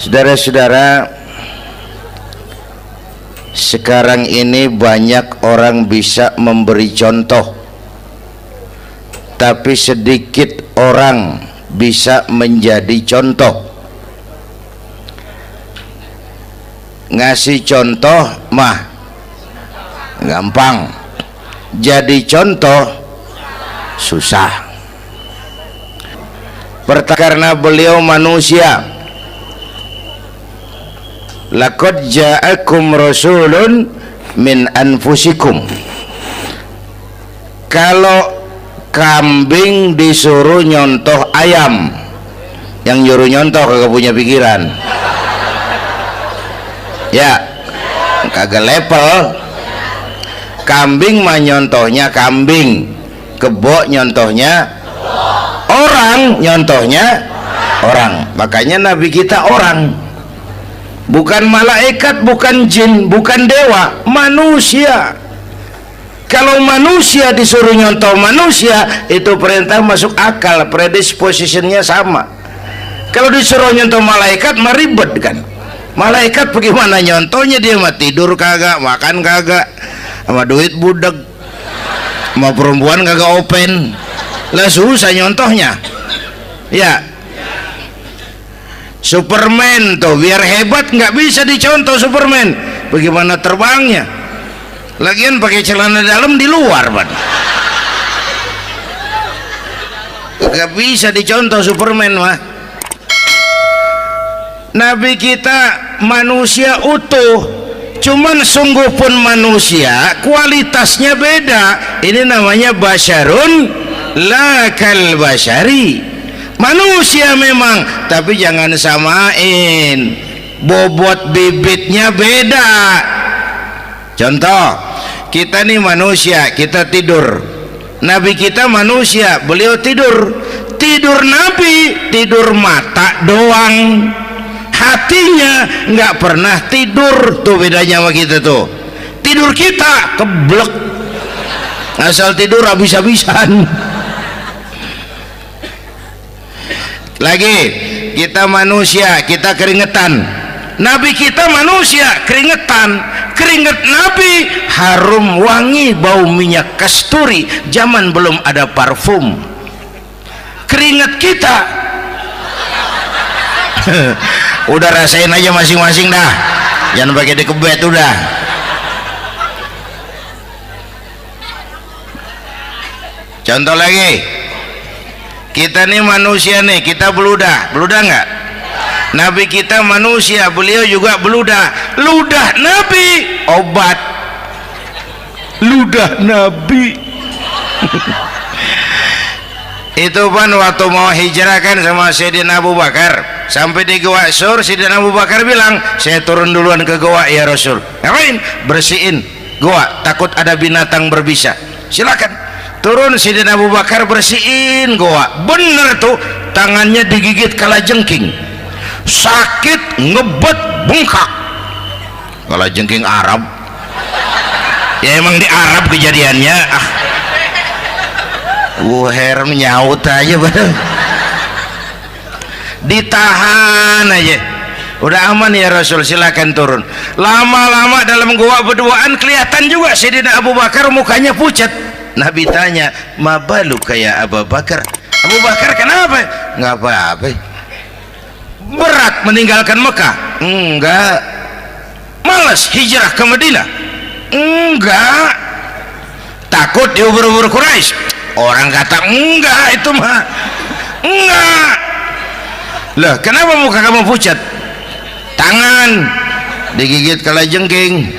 Saudara-saudara, sekarang ini banyak orang bisa memberi contoh, tapi sedikit orang bisa menjadi contoh. Ngasih contoh mah gampang, jadi contoh susah. Karena beliau manusia. Laqad ja'akum rasulun min anfusikum. Kalau kambing disuruh nyontoh ayam, yang nyuruh nyontoh kagak punya pikiran, ya kagak level. Kambing mah nyontohnya kambing, kebo nyontohnya orang, nyontohnya orang. Makanya nabi kita orang, bukan malaikat, bukan jin, bukan dewa, manusia. Kalau manusia disuruh nyontoh manusia, itu perintah masuk akal, predispositionnya sama. Kalau disuruh nyontoh malaikat mah ribet kan. Malaikat bagaimana nyontohnya, dia mah tidur kagak, makan kagak, sama duit budak, sama perempuan kagak open, lah susah nyontohnya. Ya, Superman tuh biar hebat nggak bisa dicontoh Superman, bagaimana terbangnya, lagian pakai celana dalam di luar ban, nggak bisa dicontoh Superman mah. Nabi kita manusia utuh, cuman sungguh pun manusia, kualitasnya beda. Ini namanya basyarun la kal basyari. Manusia memang, tapi jangan samain, bobot bibitnya beda. Contoh, kita nih manusia, kita tidur. Nabi kita manusia, beliau tidur. Tidur Nabi, tidur mata doang, hatinya nggak pernah tidur. Tuh bedanya sama kita tuh. Tidur kita keblek, asal tidur habis-habisan. Lagi, kita manusia, kita keringetan. Nabi kita manusia, keringetan. Keringet Nabi harum wangi, bau minyak kasturi, zaman belum ada parfum. Keringet kita udah rasain aja masing-masing dah, jangan pakai dikebet udah. Contoh lagi, kita nih manusia nih, kita beludah nggak? Nabi kita manusia, beliau juga beludah. Ludah Nabi obat, ludah Nabi itu kan waktu mau hijrah kan sama Sayyidina Abu Bakar, sampai di Gua Sur, Sayyidina Abu Bakar bilang, saya turun duluan ke gua ya Rasul. Ngapain? Bersihin gua, takut ada binatang berbisa. Silakan turun. Sayyidina Abu Bakar bersihin gua, bener tuh, tangannya digigit kalajengking, sakit, ngebet, bengkak. Kalajengking Arab ya, emang di Arab kejadiannya. Heran nyaut aja bener, ditahan aja, udah aman ya Rasul, silakan turun. Lama-lama dalam gua berduaan kelihatan juga Sayyidina Abu Bakar mukanya pucat. Nabi tanya, mabalu kayak Abu Bakar? Abu Bakar kenapa? Nggak apa-apa. Berat meninggalkan Mekah? Enggak. Malas hijrah ke Madinah? Enggak. Takut diubur-ubur Quraisy? Orang kata enggak, itu mah enggak. Lah kenapa muka kamu pucat? Tangan digigit kalajengking.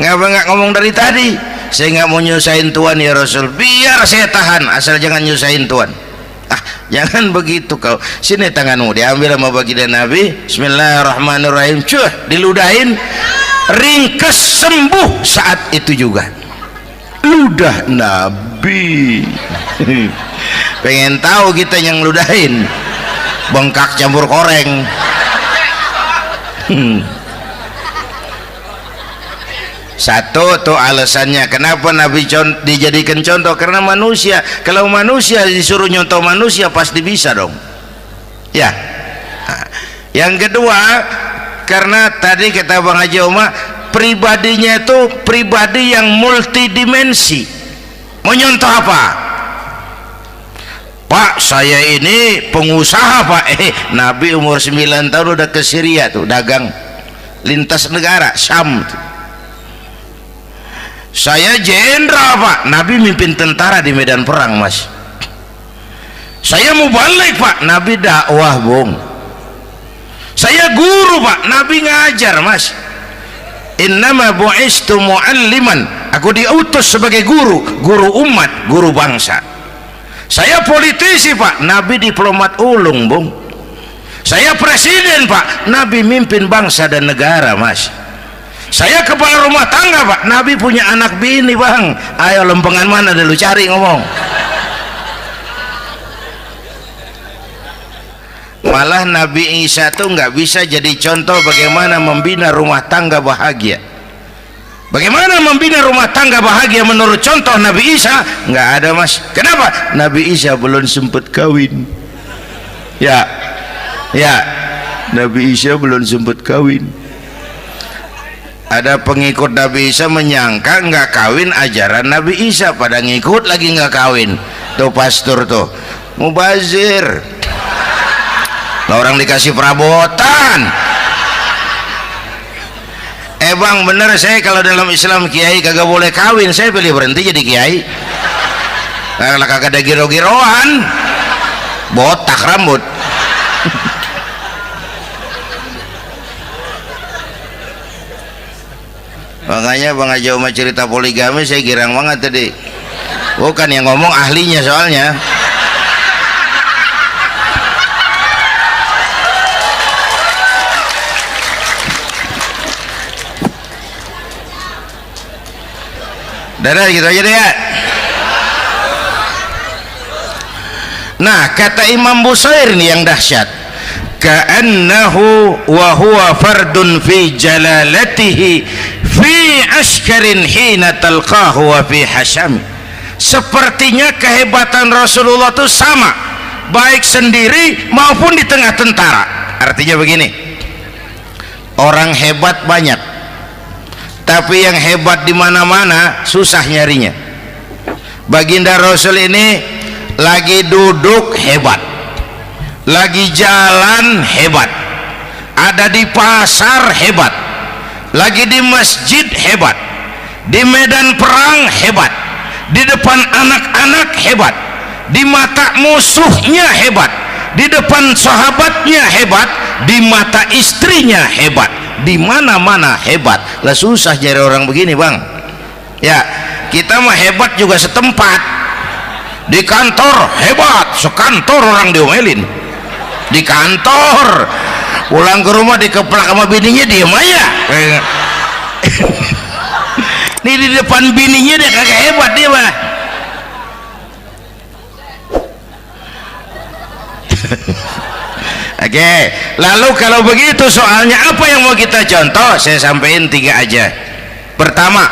Ngapa nggak ngomong dari tadi? Saya nggak mau nyusahin Tuhan ya Rasul, biar saya tahan, asal jangan nyusahin Tuhan. Jangan begitu kau. Sini tanganmu, diambil sama baginda Nabi. Bismillahirrahmanirrahim. Cuh, diludahin, ringkes, sembuh saat itu juga. Ludah Nabi. Pengen tahu kita yang ludahin, bengkak campur koreng. Satu tuh alasannya kenapa Nabi dijadikan contoh, karena manusia. Kalau manusia disuruh nyontoh manusia pasti bisa dong ya. Yang kedua, karena tadi kata Bang Haji Oma, pribadinya itu pribadi yang multidimensi. Menyontoh apa? Pak, saya ini pengusaha Pak. Nabi umur 9 tahun udah ke Syria tuh, dagang lintas negara, Syam tuh. Saya jenderal Pak, Nabi mimpin tentara di medan perang Mas. Saya mau balik Pak, Nabi dakwah Bung. Saya guru Pak, Nabi ngajar Mas. Innama bu'istu mu'alliman, aku diutus sebagai guru, guru umat, guru bangsa. Saya politisi Pak, Nabi diplomat ulung Bung. Saya presiden Pak, Nabi mimpin bangsa dan negara Mas. Saya kepala rumah tangga Pak, Nabi punya anak bini Bang. Ayo lempengan mana dulu cari ngomong. Malah Nabi Isa tuh nggak bisa jadi contoh bagaimana membina rumah tangga bahagia. Bagaimana membina rumah tangga bahagia menurut contoh Nabi Isa? Nggak ada Mas. Kenapa? Nabi Isa belum sempat kawin. Ya, Nabi Isa belum sempat kawin. Ada pengikut Nabi Isa menyangka nggak kawin ajaran Nabi Isa, pada ngikut lagi nggak kawin. Tuh pastor tuh mubazir. Lah orang dikasih perabotan. Bang bener, saya kalau dalam Islam kiai kagak boleh kawin, saya pilih berhenti jadi kiai. Kalau kagak ada giro-giroan, botak rambut. Makanya Bang Haji Oma cerita poligami saya girang banget tadi. Bukan yang ngomong ahlinya soalnya. Dadah gitu aja deh ya. Nah kata Imam Busair nih yang dahsyat, ka'annahu wa huwa fardun fi jalalatihi fi askarin hina talqahu wa fi hasham. Sepertinya kehebatan Rasulullah itu sama baik sendiri maupun di tengah tentara. Artinya begini, orang hebat banyak, tapi yang hebat di mana-mana susah nyarinya. Baginda Rasul ini lagi duduk hebat, lagi jalan hebat, ada di pasar hebat, lagi di masjid hebat, di medan perang hebat, di depan anak-anak hebat, di mata musuhnya hebat, di depan sahabatnya hebat, di mata istrinya hebat, di mana-mana hebat. Lah susah nyari orang begini Bang. Ya kita mah hebat juga setempat. Di kantor hebat, sekantor orang diomelin. Di kantor, pulang ke rumah dikeplak sama bininya diem aja. Nih di depan bininya dia kagak hebat dia mah. Oke, lalu kalau begitu soalnya apa yang mau kita contoh? Saya sampaikan 3 aja. Pertama,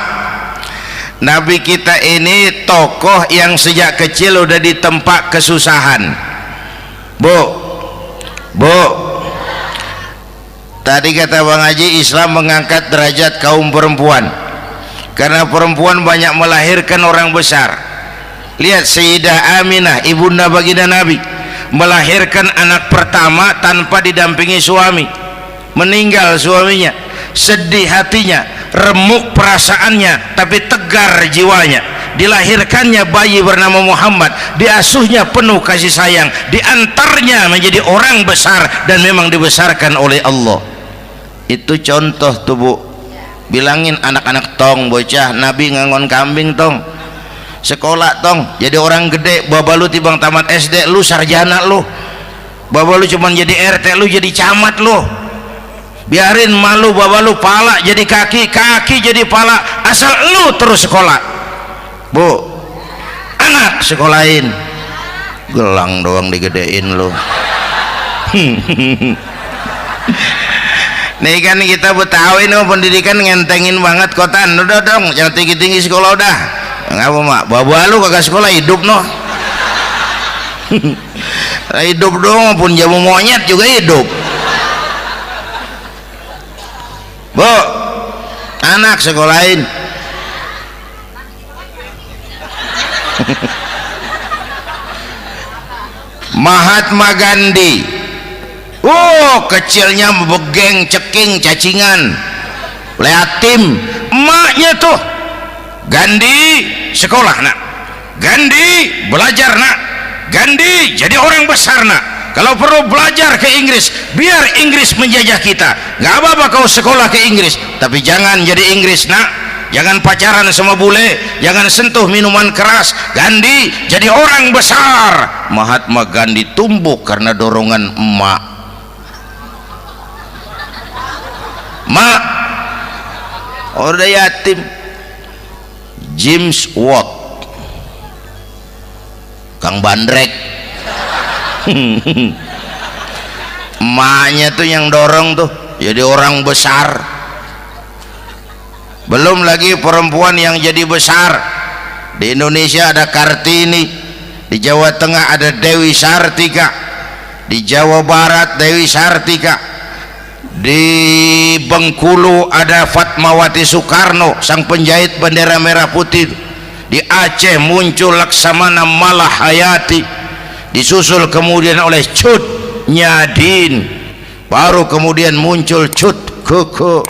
Nabi kita ini tokoh yang sejak kecil udah ditempa kesusahan. Bu, tadi kata Bang Haji, Islam mengangkat derajat kaum perempuan karena perempuan banyak melahirkan orang besar. Lihat Sayyidah Aminah, ibunda baginda Nabi, melahirkan anak pertama tanpa didampingi suami. Meninggal suaminya, sedih hatinya, remuk perasaannya, tapi tegar jiwanya. Dilahirkannya bayi bernama Muhammad, diasuhnya penuh kasih sayang, diantarnya menjadi orang besar dan memang dibesarkan oleh Allah. Itu contoh tuh Bu. Bilangin anak-anak tong, bocah Nabi ngangon kambing tong, sekolah tong, jadi orang gede. Baba lu tibang tamat SD, lu sarjana lu. Baba lu cuman jadi RT, lu jadi camat lu. Biarin malu baba lu, pala jadi kaki, kaki jadi pala, asal lu terus sekolah. Bu, anak sekolahin, gelang doang digedein lu. Nih kan kita Betawi nih pendidikan ngentengin banget kotaan. Udah dong jangan tinggi-tinggi sekolah udah. Ngapa mak, baba lu kagak sekolah hidup noh. Hidup dong pun jamu monyet juga hidup. Bu, anak sekolahin. Mahatma Gandhi, kecilnya begeng, ceking, cacingan, liatim. Emaknya tuh, Gandhi sekolah nak, Gandhi belajar nak, Gandhi jadi orang besar nak. Kalau perlu belajar ke Inggris, biar Inggris menjajah kita. Gak apa-apa kau sekolah ke Inggris, tapi jangan jadi Inggris nak. Jangan pacaran sama bule, jangan sentuh minuman keras. Gandhi jadi orang besar. Mahatma Gandhi tumbuh karena dorongan emak. Mak, udah yatim. James Watt, Kang Bandrek. Emaknya tuh yang dorong tuh jadi orang besar. Belum lagi perempuan yang jadi besar. Di Indonesia ada Kartini, di Jawa Tengah ada Dewi Sartika, di Jawa Barat Dewi Sartika, di Bengkulu ada Fatmawati Soekarno, sang penjahit bendera merah putih. Di Aceh muncul Laksamana Malahayati, disusul kemudian oleh Cut Nyadin, baru kemudian muncul Cut Koko,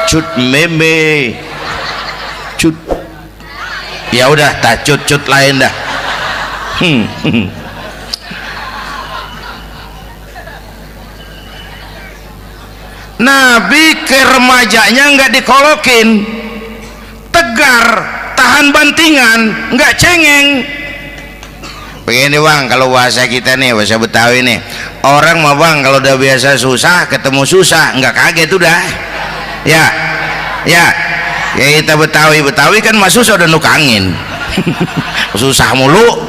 Cut Meme, Cut, ya udah tak cut lain dah. Nabi ke remajanya nggak dikolokin, tegar, tahan bantingan, nggak cengeng. Begini bang, kalau bahasa kita nih, bahasa Betawi nih, orang mah bang kalau udah biasa susah ketemu susah nggak kaget udah. Ya kita Betawi kan masuk udah nukangin. Susah mulu.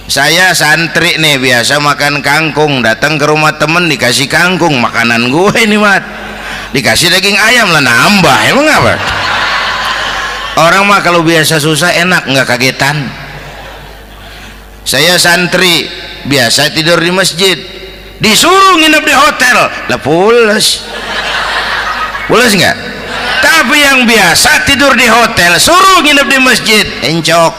Saya santri nih biasa makan kangkung, datang ke rumah temen dikasih kangkung, makanan gue ini mat, dikasih daging ayam lah nambah, emang apa? Orang mah kalau biasa susah enak nggak kagetan. Saya santri biasa tidur di masjid, disuruh nginep di hotel lah pules nggak? Tapi yang biasa tidur di hotel suruh nginep di masjid encok.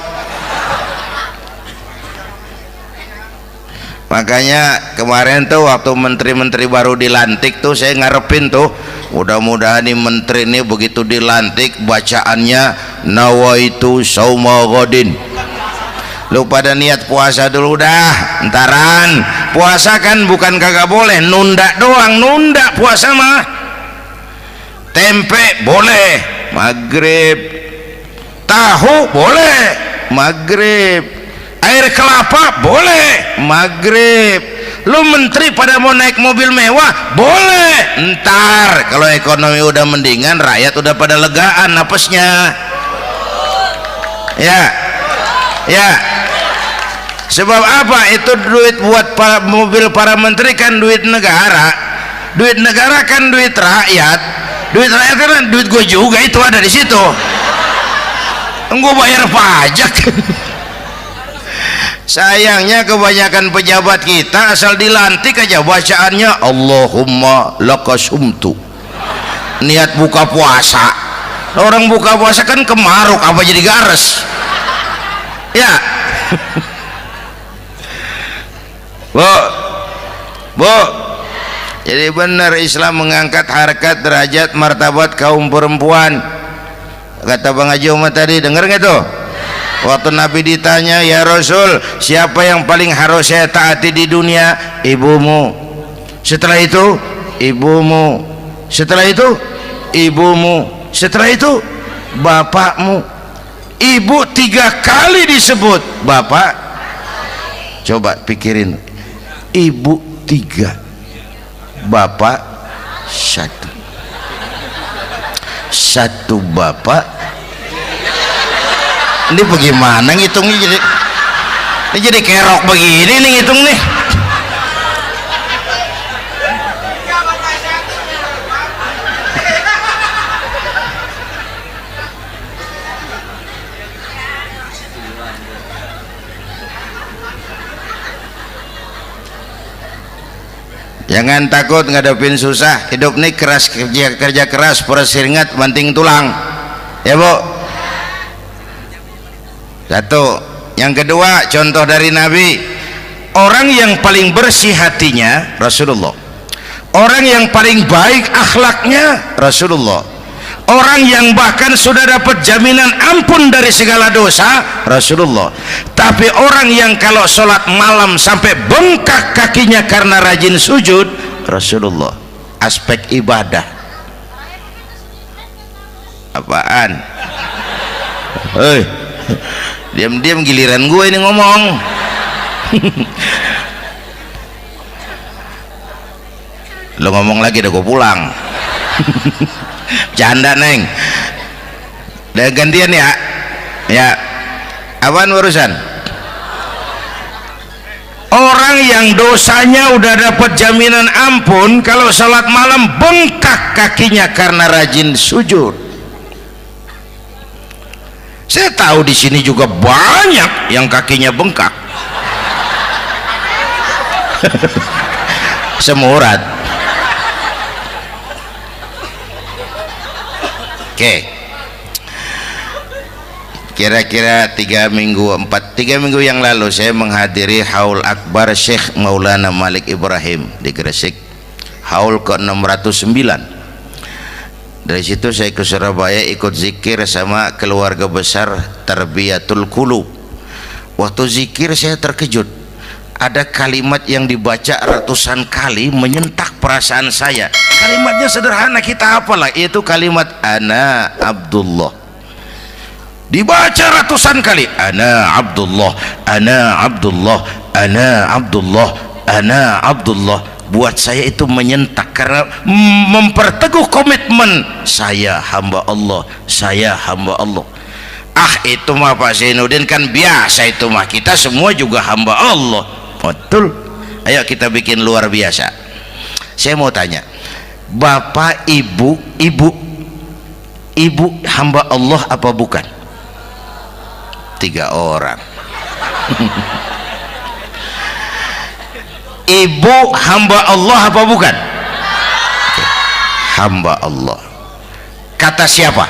Makanya kemarin tuh waktu menteri-menteri baru dilantik tuh saya ngarepin tuh, mudah-mudahan nih menteri ini begitu dilantik bacaannya nawaitu sauma ghadin. Lu pada niat puasa dulu dah, entaran. Puasa kan bukan kagak boleh, nunda doang, nunda puasa mah. Tempe boleh maghrib, tahu boleh maghrib, air kelapa boleh maghrib. Lu menteri pada mau naik mobil mewah boleh, ntar kalau ekonomi udah mendingan, rakyat udah pada legaan napasnya. Ya sebab apa? Itu duit buat mobil para menteri kan duit negara kan duit rakyat kan duit gue juga, itu ada di situ. Gue bayar pajak. Sayangnya kebanyakan pejabat kita asal dilantik aja bacaannya Allahumma lakasumtu, niat buka puasa. Orang buka puasa kan kemaruk, apa jadi gares ya? Bu, jadi benar Islam mengangkat harkat, derajat, martabat kaum perempuan. Kata Bang Haji Umar tadi, dengar nggak tuh? Waktu Nabi ditanya, ya Rasul, siapa yang paling harus saya taati di dunia? Ibumu. Setelah itu ibumu. Setelah itu ibumu. Setelah itu bapakmu. Ibu 3 kali disebut, bapak coba pikirin, ibu 3, bapak 1 bapak. Ini bagaimana ngitungnya? Jadi kerok begini nih ngitung nih. Jangan takut ngadepin susah. Hidup nih keras, kerja keras, perseringat banting tulang. Ya Bu. Satu. Yang kedua, contoh dari Nabi, orang yang paling bersih hatinya Rasulullah, orang yang paling baik akhlaknya Rasulullah, orang yang bahkan sudah dapat jaminan ampun dari segala dosa Rasulullah. Tapi orang yang kalau sholat malam sampai bengkak kakinya karena rajin sujud Rasulullah. Aspek ibadah apaan? Hei, diam-diam giliran gue ini ngomong. Lo ngomong lagi udah gue pulang. Canda neng. Udah gantian ya. Ya. Apaan urusan? Orang yang dosanya udah dapat jaminan ampun, kalau salat malam bengkak kakinya karena rajin sujud. Saya tahu di sini juga banyak yang kakinya bengkak. Semurat. Oke. Kira-kira 3 minggu yang lalu saya menghadiri haul akbar Syekh Maulana Malik Ibrahim di Gresik, haul ke-609. Dari situ saya ke Surabaya ikut zikir sama keluarga besar Tarbiyatul Qulub. Waktu zikir saya terkejut, ada kalimat yang dibaca ratusan kali menyentak perasaan saya. Kalimatnya sederhana, kita hafalah, yaitu kalimat ana Abdullah. Dibaca ratusan kali, ana Abdullah, ana Abdullah, ana Abdullah, ana Abdullah. Buat saya itu menyentak karena memperteguh komitmen saya hamba Allah, saya hamba Allah. Ah, itu mah Pak Zainuddin kan biasa, itu mah kita semua juga hamba Allah. Betul. Ayo kita bikin luar biasa. Saya mau tanya, Bapak Ibu hamba Allah apa bukan? 3 orang. Ibu hamba Allah apa bukan? Hamba Allah. Kata siapa?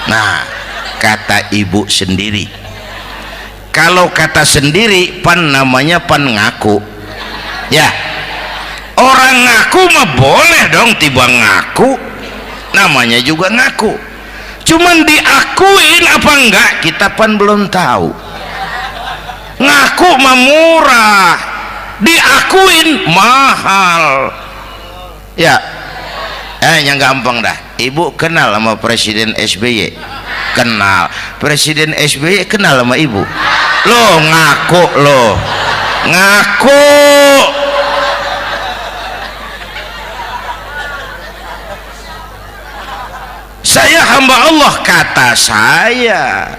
Nah, kata ibu sendiri. Kalau kata sendiri pan namanya pan ngaku. Ya, orang ngaku mah boleh dong, tiba ngaku namanya juga ngaku. Cuman diakuin apa enggak kita pan belum tahu. Ngaku mah murah, diakuin mahal. Ya, yang gampang dah. Ibu kenal sama Presiden SBY? Kenal. Presiden SBY kenal sama ibu? Lo ngaku, lo ngaku. Saya hamba Allah, kata saya.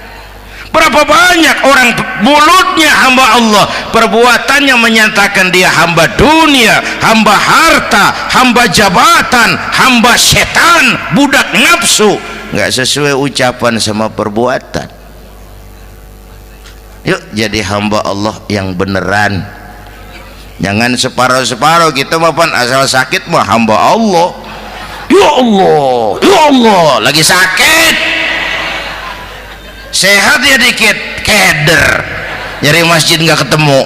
Berapa banyak orang mulutnya hamba Allah, perbuatannya menyatakan dia hamba dunia, hamba harta, hamba jabatan, hamba setan, budak nafsu. Nggak sesuai ucapan sama perbuatan. Yuk jadi hamba Allah yang beneran. Jangan separuh-separuh. Kita mapan asal sakit mah hamba Allah. Ya Allah, ya Allah, lagi sakit, sehat ya dikit, keder, nyari masjid nggak ketemu.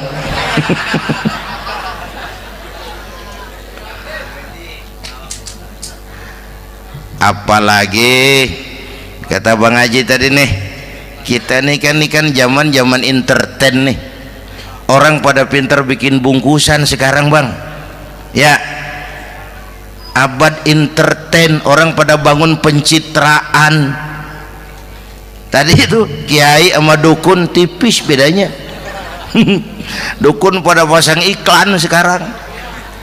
Apalagi kata Bang Haji tadi nih, kita nih kan zaman entertain nih, orang pada pintar bikin bungkusan sekarang Bang. Ya, abad entertain, orang pada bangun pencitraan. Tadi itu kiai sama dukun tipis bedanya. Dukun pada pasang iklan sekarang,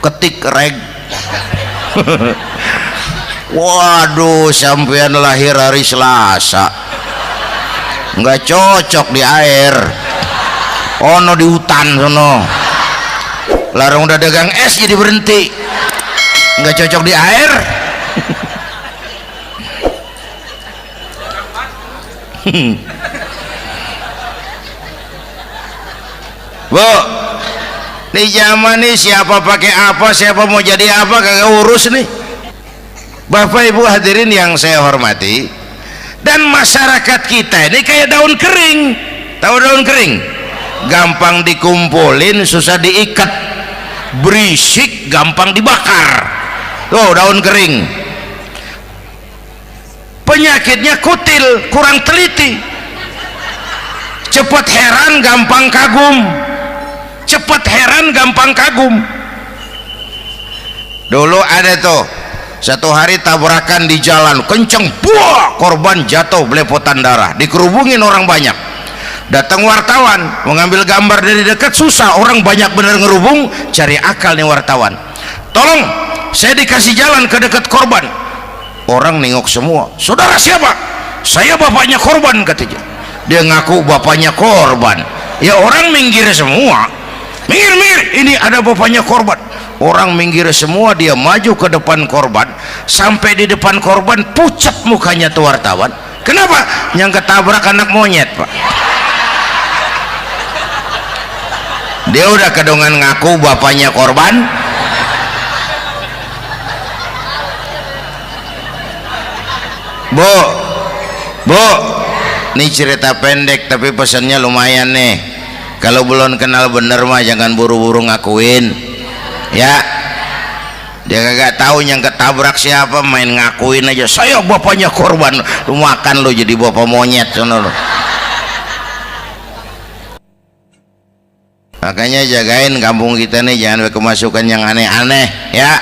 ketik reg. Waduh, sampean lahir hari Selasa, nggak cocok di air, ono di hutan sono, larang udah dagang es jadi berhenti, nggak cocok di air. Bu, Di zaman ini siapa pakai apa, siapa mau jadi apa, kagak urus nih. Bapak Ibu hadirin yang saya hormati, dan masyarakat kita ini kayak daun kering. Tahu daun kering? Gampang dikumpulin, susah diikat, berisik, gampang dibakar. Tuh daun kering. Penyakitnya kutil, kurang teliti, cepat heran, gampang kagum. Cepat heran, gampang kagum. Dulu ada tuh satu hari tabrakan di jalan kenceng, buah, korban jatuh belepotan darah, dikerubungin orang banyak. Datang wartawan mengambil gambar dari dekat, susah, orang banyak bener ngerubung. Cari akal nih wartawan, tolong saya dikasih jalan ke dekat korban. Orang nengok semua, saudara siapa? Saya bapaknya korban, katanya. Dia ngaku bapaknya korban. Ya orang minggir semua, minggir, ini ada bapaknya korban. Orang minggir semua, dia maju ke depan korban. Sampai di depan korban pucat mukanya tuh wartawan. Kenapa? Yang ketabrak anak monyet, Pak. Dia udah kedongan ngaku bapaknya korban. Bu, ini cerita pendek tapi pesannya lumayan nih. Kalau belum kenal bener mah jangan buru-buru ngakuin, ya. Dia kagak tahu yang ketabrak siapa, main ngakuin aja, saya bapaknya korban. Lu makan lu jadi bapak monyet sono lu. Makanya jagain kampung kita nih, jangan kemasukan yang aneh-aneh, ya.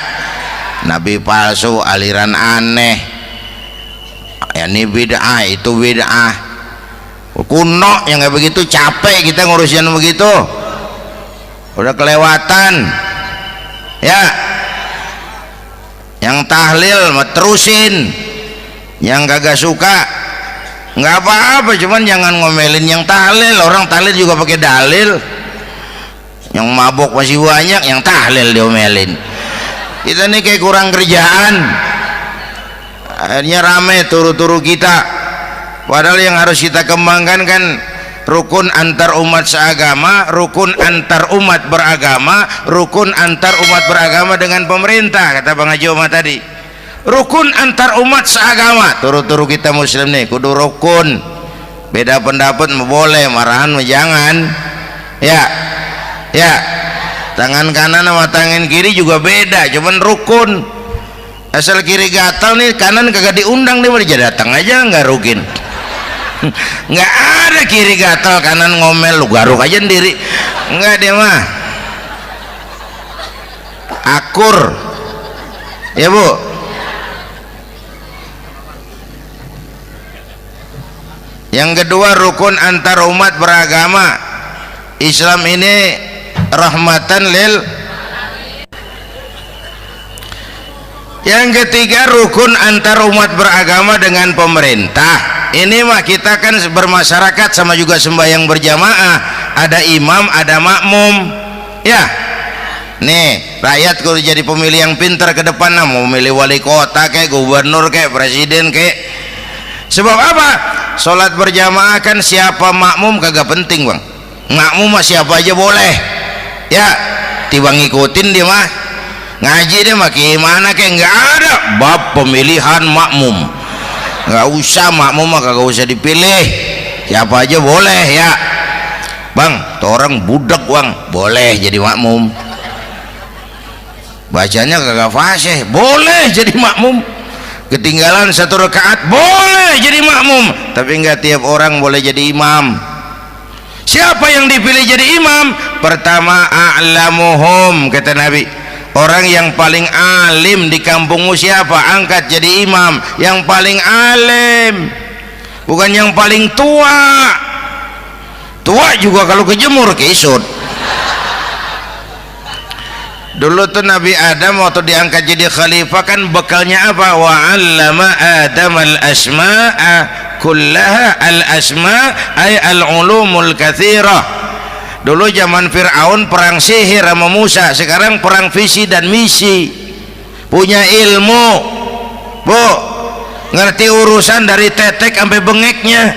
Nabi palsu, aliran aneh, ya ini bid'ah, itu bid'ah kuno yang kayak begitu. Capek kita ngurusin begitu, udah kelewatan, ya. Yang tahlil terusin, yang kagak suka nggak apa-apa, cuman jangan ngomelin yang tahlil. Orang tahlil juga pakai dalil. Yang mabok masih banyak, yang tahlil diomelin. Kita nih kayak kurang kerjaan, akhirnya rame turu-turu kita. Padahal yang harus kita kembangkan kan rukun antar umat seagama, rukun antar umat beragama, rukun antar umat beragama dengan pemerintah, kata Bang Haji Omar tadi. Rukun antar umat seagama, turu-turu kita muslim nih kudu rukun. Beda pendapat boleh, marahan jangan, ya. Tangan kanan sama tangan kiri juga beda, cuman rukun. Asal kiri gatal nih, kanan kagak diundang, dia datang aja nggak rukin. Nggak ada kiri gatal kanan ngomel, lu garuk aja sendiri, nggak, dia mah akur, ya Bu. Yang kedua rukun antar umat beragama. Islam ini rahmatan lil. Yang ketiga rukun antar umat beragama dengan pemerintah. Ini mah kita kan bermasyarakat sama juga sembahyang berjamaah, ada imam ada makmum, ya. Nih rakyat kalau jadi pemilih yang pintar ke depan, nah, mau milih wali kota kayak gubernur kayak presiden kayak. Sebab apa? Sholat berjamaah kan siapa makmum kagak penting, Bang. Makmum mah siapa aja boleh, ya. Tiba ngikutin dia mah, ngaji dia mah gimana kayak nggak ada bab pemilihan makmum. Nggak usah, makmum mah kagak usah dipilih, siapa aja boleh, ya. Bang, tuh orang budak, Bang, boleh jadi makmum. Bacanya kagak fasih, boleh jadi makmum. Ketinggalan satu rakaat, boleh jadi makmum. Tapi nggak tiap orang boleh jadi imam. Siapa yang dipilih jadi imam? Pertama a'lamuhum, kata Nabi. Orang yang paling alim di kampungmu siapa? Angkat jadi imam. Yang paling alim, bukan yang paling tua. Tua juga kalau kejemur kisut. Dulu tuh Nabi Adam waktu diangkat jadi khalifah kan bekalnya apa? Wa 'allama Adam al-asma'a kullaha. Al-asma' ay al-ulumul katsirah. Dulu zaman Fir'aun perang sihir sama Musa, sekarang perang visi dan misi. Punya ilmu, Bu, ngerti urusan dari tetek sampai bengeknya.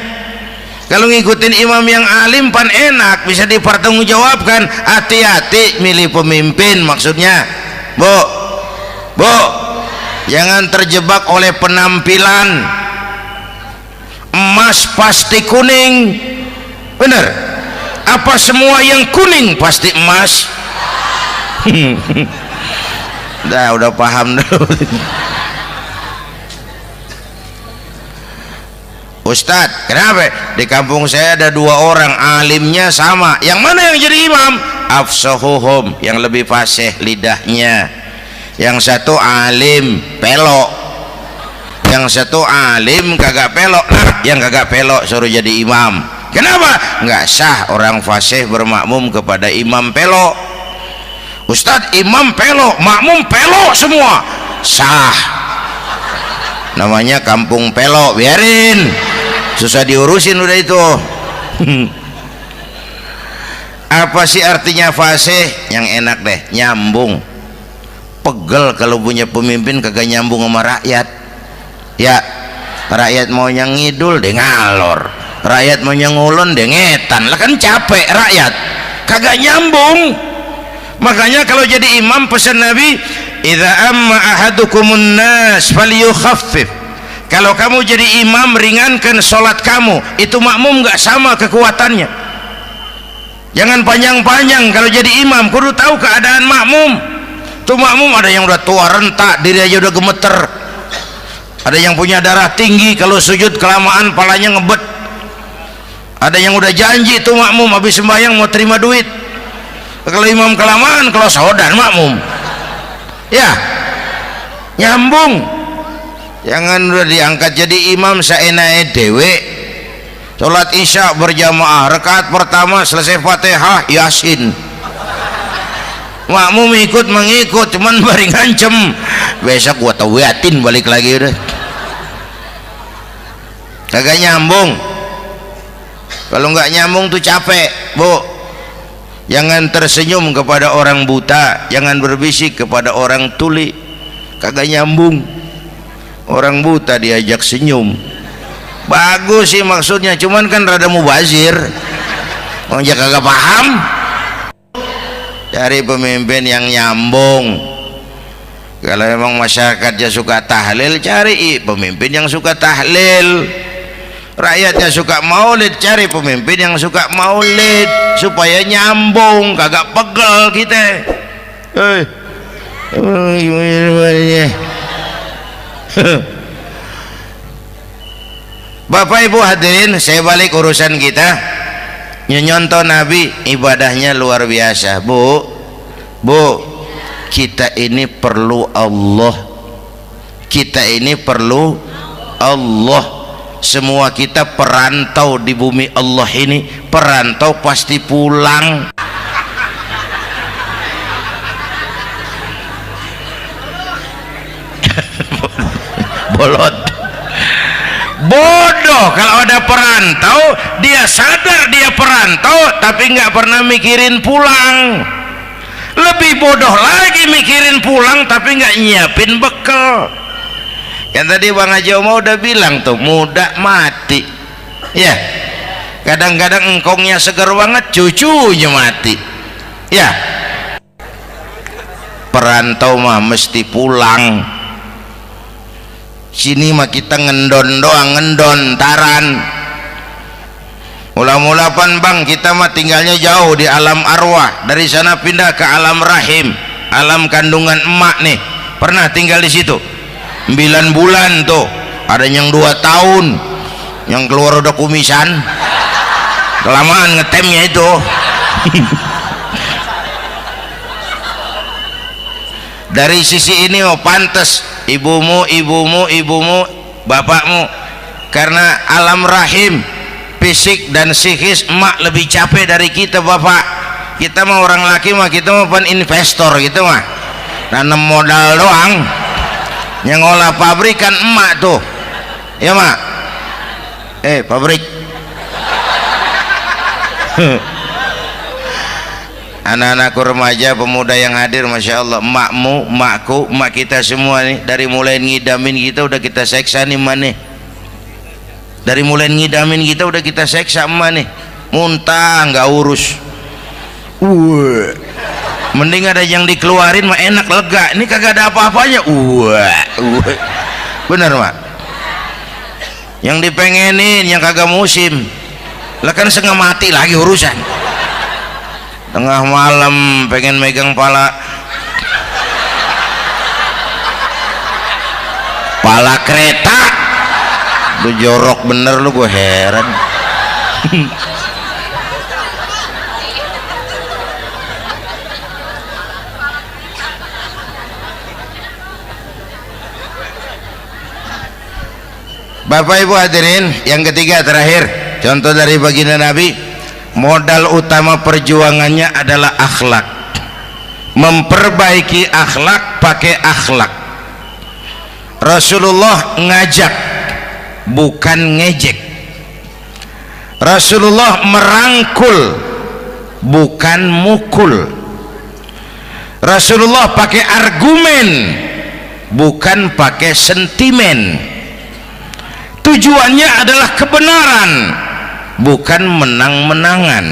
Kalau ngikutin imam yang alim pan enak, bisa dipertanggungjawabkan. Hati-hati milih pemimpin, maksudnya bu, jangan terjebak oleh penampilan. Emas pasti kuning, bener? Apa semua yang kuning pasti emas? Udah paham dulu. Ustadz, kenapa di kampung saya ada 2 orang alimnya sama, yang mana yang jadi imam? Afsahuhum, yang lebih fasih lidahnya. Yang satu alim pelok, yang satu alim kagak pelok. Nah, yang kagak pelok suruh jadi imam. Kenapa? Nggak sah orang fasih bermakmum kepada imam pelok. Ustadz, imam pelok, makmum pelok semua. Sah, namanya kampung pelok, biarin, susah diurusin udah itu. Apa sih artinya fasih? Yang enak deh, nyambung. Pegel kalau punya pemimpin kagak nyambung sama rakyat. Ya, rakyat mau yang ngidul deh ngalor, rakyat mau yang ngulon deh ngetan. Lah kan capek rakyat, kagak nyambung. Makanya kalau jadi imam pesan Nabi, idza amma ahadukumun nas falyukhaffif. Kalau kamu jadi imam, ringankan sholat kamu. Itu makmum nggak sama kekuatannya. Jangan panjang-panjang kalau jadi imam, kudu tahu keadaan makmum. Tuh makmum ada yang udah tua rentak, diri aja udah gemeter. Ada yang punya darah tinggi, kalau sujud kelamaan palanya ngebet. Ada yang udah janji tuh makmum habis sembahyang mau terima duit. Kalau imam kelamaan, kalau saudan makmum. Ya, nyambung. Jangan udah diangkat jadi imam saenake dhewe. Salat isya berjamaah, rakaat pertama selesai Fatihah Yasin. Makmum ikut mengikut, cuman bari ngancem, besok gua tawiatin balik lagi udah. Kagak nyambung. Kalau nggak nyambung tuh capek, Bu. Jangan tersenyum kepada orang buta, jangan berbisik kepada orang tuli. Kagak nyambung. Orang buta diajak senyum, bagus sih maksudnya, cuman kan rada mubazir. Orang kagak paham. Cari pemimpin yang nyambung. Kalau memang masyarakatnya suka tahlil, cari pemimpin yang suka tahlil. Rakyatnya suka maulid, cari pemimpin yang suka maulid, supaya nyambung, kagak pegel kita. Bapak Ibu hadirin, saya balik urusan kita. Nyontoh Nabi ibadahnya luar biasa. Bu, kita ini perlu Allah. Kita ini perlu Allah. Semua kita perantau di bumi Allah ini. Perantau pasti pulang. Bolot, bodoh kalau ada perantau, dia sadar dia perantau tapi nggak pernah mikirin pulang. Lebih bodoh lagi mikirin pulang tapi nggak nyiapin bekal. Yang tadi Bang Haji Omah udah bilang tuh, muda mati ya. Kadang-kadang engkongnya segar banget, cucunya mati ya. Perantau mah mesti pulang. Sini mah kita ngendon doang, ngendon taran. Mula-mula pan Bang, kita mah tinggalnya jauh di alam arwah. Dari sana pindah ke alam rahim, alam kandungan emak nih. Pernah tinggal di situ 9 bulan tuh. Ada yang 2 tahun, yang keluar udah kumisan, kelamaan ngetemnya itu. Dari sisi ini oh pantas ibumu, bapakmu, karena alam rahim, fisik dan psikis emak lebih capek dari kita bapak. Kita mah orang laki mah, kita mah pan investor gitu mah, nanam modal doang. Yang ngolah pabrikan emak tuh ya mak. Pabrik. Anak-anakku remaja, pemuda yang hadir, Masya Allah, emakmu, emakku, emak kita semua nih, dari mulai ngidamin kita udah kita seksa nih mana. Dari mulai ngidamin kita udah kita seksa emak nih, muntah nggak urus. Mending ada yang dikeluarin mah enak, lega. Ini kagak ada apa-apanya. Bener mak. Yang dipengenin yang kagak musim, lah kan setengah mati lagi urusan. Tengah malam pengen megang pala kereta, lu jorok bener lu, gue heran. Bapak Ibu hadirin, yang ketiga terakhir, contoh dari baginda Nabi, modal utama perjuangannya adalah akhlak. Memperbaiki akhlak, pakai akhlak. Rasulullah ngajak, bukan ngejek. Rasulullah merangkul, bukan mukul. Rasulullah pakai argumen, bukan pakai sentimen. Tujuannya adalah kebenaran, bukan menang-menangan.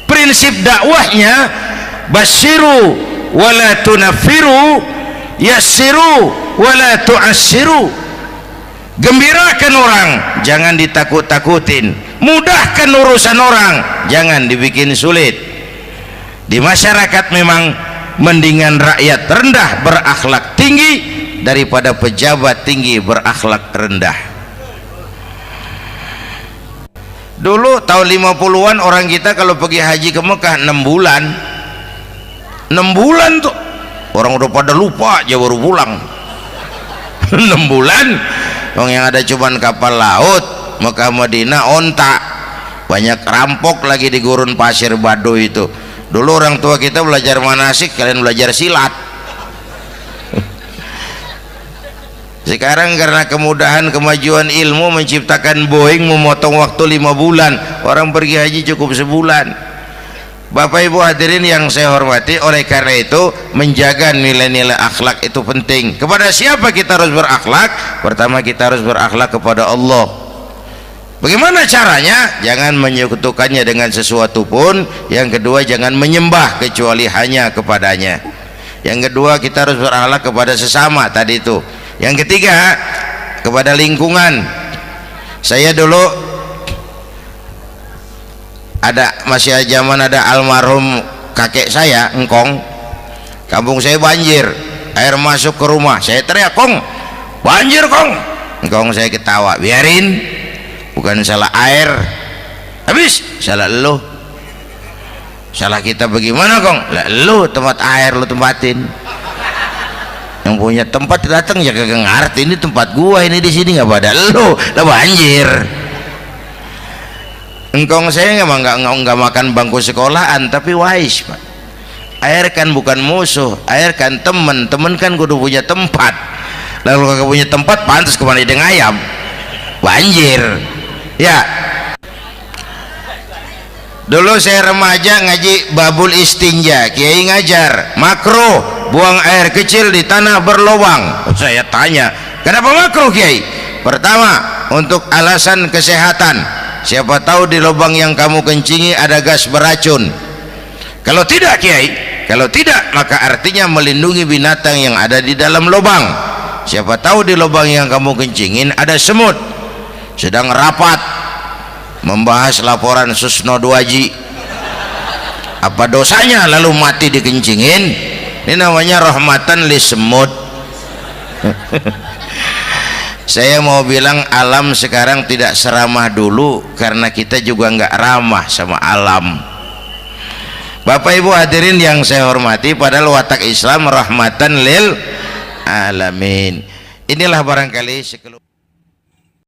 Prinsip dakwahnya basyiru wala tunafiru, yassiru wala tu'assiru. Gembirakan orang, jangan ditakut-takutin. Mudahkan urusan orang, jangan dibikin sulit. Di masyarakat memang mendingan rakyat rendah berakhlak tinggi daripada pejabat tinggi berakhlak rendah. Dulu tahun 50-an orang kita kalau pergi haji ke Mekah 6 bulan. 6 bulan tuh orang udah pada lupa aja baru pulang. 6 bulan yang ada cuman kapal laut, Mekah Madinah onta, banyak rampok lagi di gurun pasir Baduy itu. Dulu orang tua kita belajar manasik, kalian belajar silat. Sekarang karena kemudahan kemajuan ilmu menciptakan Boeing memotong waktu 5 bulan, orang pergi haji cukup sebulan. Bapak Ibu hadirin yang saya hormati, oleh karena itu menjaga nilai-nilai akhlak itu penting. Kepada siapa kita harus berakhlak? Pertama, kita harus berakhlak kepada Allah. Bagaimana caranya? Jangan menyekutukannya dengan sesuatu pun. Yang kedua, jangan menyembah kecuali hanya kepadanya. Yang kedua, kita harus berakhlak kepada sesama tadi itu. Yang ketiga, kepada lingkungan. Saya dulu masih zaman ada almarhum kakek saya, engkong. Kampung saya banjir, air masuk ke rumah. Saya teriak, "Kong, banjir, Kong." Engkong saya ketawa, "Biarin, bukan salah air." Habis, salah lo. Salah kita bagaimana, Kong? Lah lo tempat air lo tempatin. Yang punya tempat datang ya kagak ngerti, ini tempat gua, ini di sini nggak pada lo, lah banjir. Engkong saya nggak makan bangku sekolahan, tapi wise pak. Air kan bukan musuh, air kan temen kan kudu punya tempat. Lalu kagak punya tempat, pantas kemana dengan ayam, banjir. Ya, dulu saya remaja ngaji babul istinja, kiai ngajar makruh buang air kecil di tanah berlubang. Saya tanya, kenapa makruh kiai? Pertama, untuk alasan kesehatan. Siapa tahu di lubang yang kamu kencingi ada gas beracun. Kalau tidak kiai, kalau tidak maka artinya melindungi binatang yang ada di dalam lubang. Siapa tahu di lubang yang kamu kencingin ada semut sedang rapat membahas laporan Susno 2Ji. Apa dosanya lalu mati dikencingin? Ini namanya rahmatan li semut. Saya mau bilang alam sekarang tidak seramah dulu karena kita juga nggak ramah sama alam. Bapak Ibu hadirin yang saya hormati, padahal watak Islam rahmatan lil alamin. Inilah barangkali sekelumit